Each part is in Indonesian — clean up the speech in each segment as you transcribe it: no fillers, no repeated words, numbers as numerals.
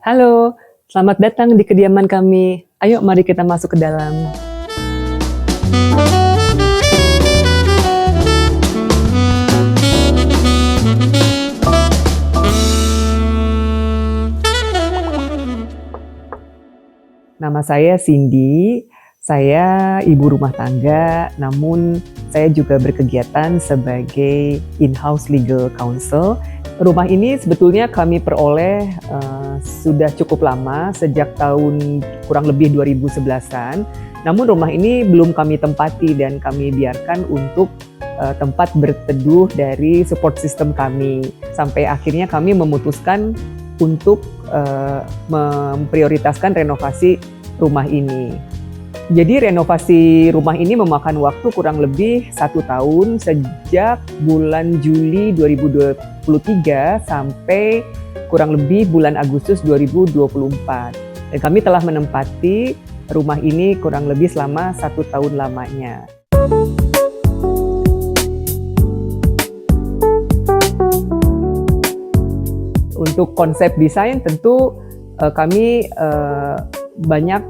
Halo, selamat datang di kediaman kami. Ayo mari kita masuk ke dalam. Nama saya Cindy, saya ibu rumah tangga, namun saya juga berkegiatan sebagai in-house legal counsel. Rumah ini sebetulnya kami peroleh sudah cukup lama, sejak tahun kurang lebih 2011-an. Namun rumah ini belum kami tempati dan kami biarkan untuk tempat berteduh dari support system kami. Sampai akhirnya kami memutuskan untuk memprioritaskan renovasi rumah ini. Jadi renovasi rumah ini memakan waktu kurang lebih 1 tahun sejak bulan Juli 2023 sampai kurang lebih bulan Agustus 2024. Dan kami telah menempati rumah ini kurang lebih selama 1 tahun lamanya. Untuk konsep desain tentu kami banyak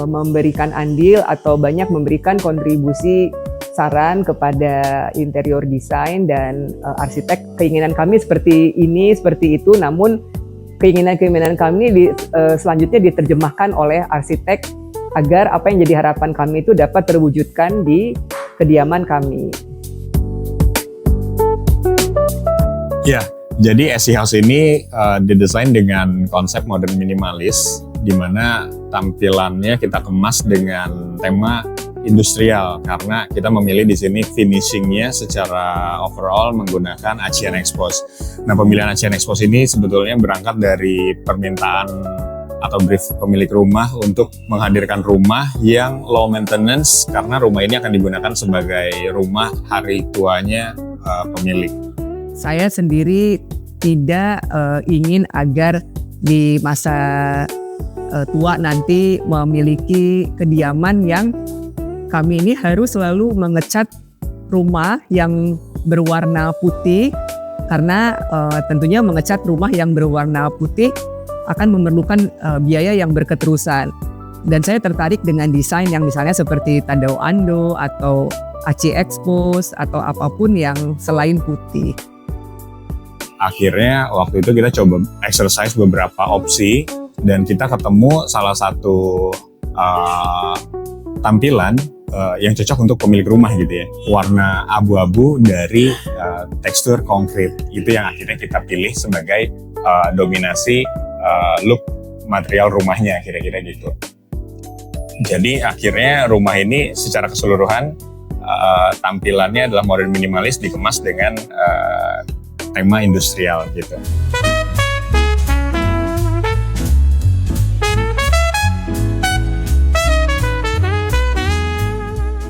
memberikan andil atau banyak memberikan kontribusi saran kepada interior design dan arsitek. Keinginan kami seperti ini, seperti itu, namun keinginan-keinginan kami selanjutnya diterjemahkan oleh arsitek agar apa yang jadi harapan kami itu dapat terwujudkan di kediaman kami. Ya, jadi SE House ini didesain dengan konsep modern minimalis, di mana tampilannya kita kemas dengan tema industrial karena kita memilih di sini finishingnya secara overall menggunakan ASEAN Expose. Nah, pemilihan ASEAN Expose ini sebetulnya berangkat dari permintaan atau brief pemilik rumah untuk menghadirkan rumah yang low maintenance karena rumah ini akan digunakan sebagai rumah hari tuanya pemilik. Saya sendiri tidak ingin agar di masa tua nanti memiliki kediaman yang kami ini harus selalu mengecat rumah yang berwarna putih karena tentunya mengecat rumah yang berwarna putih akan memerlukan biaya yang berketerusan. Dan saya tertarik dengan desain yang misalnya seperti Tadao Ando atau AC Expose atau apapun yang selain putih. Akhirnya waktu itu kita coba exercise beberapa opsi dan kita ketemu salah satu tampilan yang cocok untuk pemilik rumah gitu ya. Warna abu-abu dari tekstur konkrit. Itu yang akhirnya kita pilih sebagai dominasi look material rumahnya kira-kira gitu. Jadi akhirnya rumah ini secara keseluruhan tampilannya adalah modern minimalis dikemas dengan tema industrial gitu.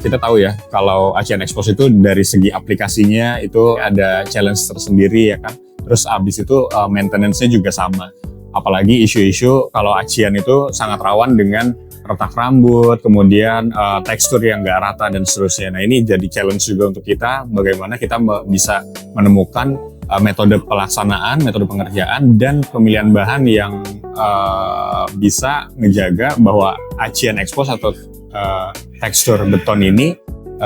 Kita tahu ya, kalau ASEAN Expose itu dari segi aplikasinya itu ada challenge tersendiri ya kan. Terus abis itu maintenance-nya juga sama. Apalagi isu-isu kalau ASEAN itu sangat rawan dengan retak rambut, kemudian tekstur yang nggak rata dan seterusnya. Nah ini jadi challenge juga untuk kita, bagaimana kita bisa menemukan metode pelaksanaan, metode pengerjaan, dan pemilihan bahan yang bisa ngejaga bahwa ASEAN Expose atau tekstur beton ini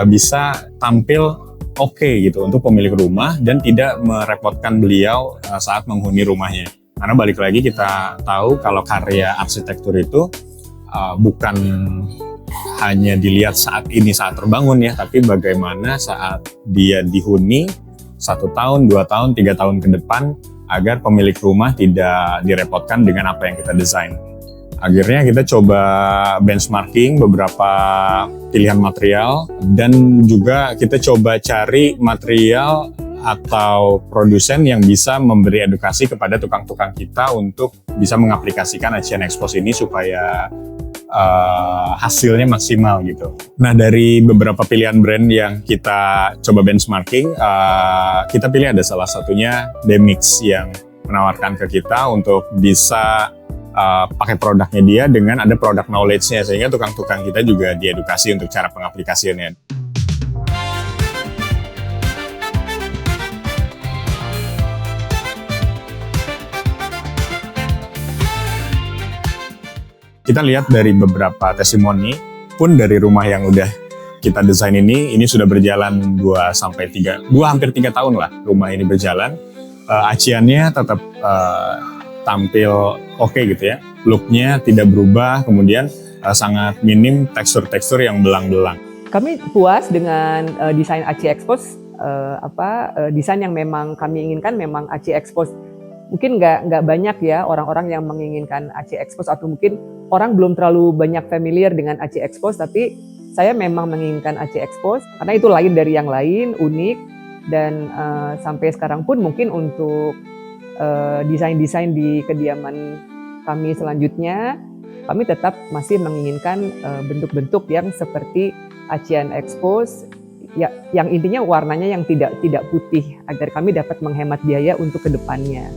bisa tampil oke gitu untuk pemilik rumah dan tidak merepotkan beliau saat menghuni rumahnya. Karena balik lagi kita tahu kalau karya arsitektur itu bukan hanya dilihat saat ini saat terbangun ya, tapi bagaimana saat dia dihuni 1 tahun, 2 tahun, 3 tahun ke depan agar pemilik rumah tidak direpotkan dengan apa yang kita desain. Akhirnya kita coba benchmarking beberapa pilihan material dan juga kita coba cari material atau produsen yang bisa memberi edukasi kepada tukang-tukang kita untuk bisa mengaplikasikan ASEAN Expose ini supaya hasilnya maksimal gitu. Nah, dari beberapa pilihan brand yang kita coba benchmarking, kita pilih ada salah satunya Demix yang menawarkan ke kita untuk bisa pakai produknya dia dengan ada product knowledge-nya sehingga tukang-tukang kita juga diedukasi untuk cara pengaplikasiannya. Kita lihat dari beberapa testimoni pun dari rumah yang udah kita desain ini sudah berjalan 2 hampir 3 tahun lah rumah ini berjalan. Aciannya tetap tampil oke gitu ya. Looknya tidak berubah, kemudian sangat minim tekstur-tekstur yang belang-belang. Kami puas dengan desain Aci Expose, desain yang memang kami inginkan memang Aci Expose. Mungkin nggak banyak ya orang-orang yang menginginkan Aci Expose, atau mungkin orang belum terlalu banyak familiar dengan Aci Expose, tapi saya memang menginginkan Aci Expose karena itu lain dari yang lain, unik, dan sampai sekarang pun mungkin untuk desain-desain di kediaman kami selanjutnya, kami tetap masih menginginkan bentuk-bentuk yang seperti Acian Expose, ya, yang intinya warnanya yang tidak putih, agar kami dapat menghemat biaya untuk kedepannya.